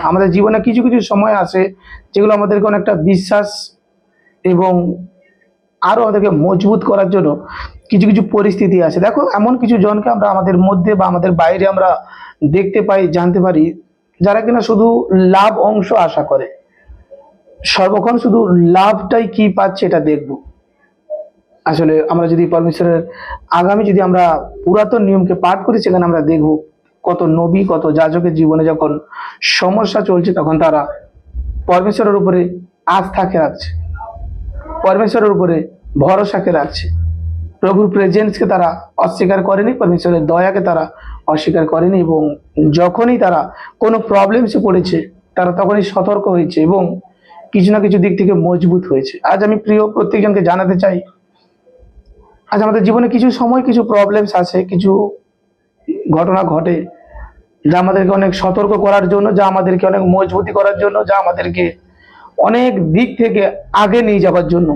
আমাদের জীবনে কিছু কিছু সময় আসে যেগুলো আমাদেরকে অনেকটা বিশ্বাস এবং আরো আমাদেরকে মজবুত করার জন্য কিছু কিছু পরিস্থিতি আছে। দেখো, এমন কিছু জনকে আমরা আমাদের মধ্যে বা আমাদের বাইরে আমরা দেখতে পাই, জানতে পারি, যারা কিনা শুধু লাভ অংশ আশা করে, সর্বক্ষণ শুধু লাভটাই কি পাচ্ছে এটা দেখবো। আসলে আমরা যদি পরমেশ্বরের আগামী যদি আমরা পুরাতন নিয়মকে পাঠ করি, সেখানে আমরা দেখব কত নবী, কত যাজকের জীবনে যখন সমস্যা চলছে তখন তারা পরমেশ্বরের উপরে আস্থাকে রাখছে, পরমেশ্বরের উপরে ভরসাকে রাখছে, প্রভুর প্রেজেন্সকে তারা অস্বীকার করেনি, পরমেশ্বরের দয়াকে তারা অস্বীকার করেনি, এবং যখনই তারা কোনো প্রবলেমসে পড়েছে তারা তখনই সতর্ক হয়েছে এবং কিছু না কিছু দিক থেকে মজবুত হয়েছে। আজ আমি প্রিয় প্রত্যেকজনকে জানাতে চাই, আজ আমাদের জীবনে কিছু সময় কিছু প্রবলেমস আছে, কিছু ঘটনা ঘটে যা আমাদেরকে অনেক সতর্ক করার জন্য, যা আমাদেরকে অনেক মজবুতি করার জন্য, যা আমাদেরকে অনেক দিক থেকে আগে নিয়ে যাওয়ার জন্য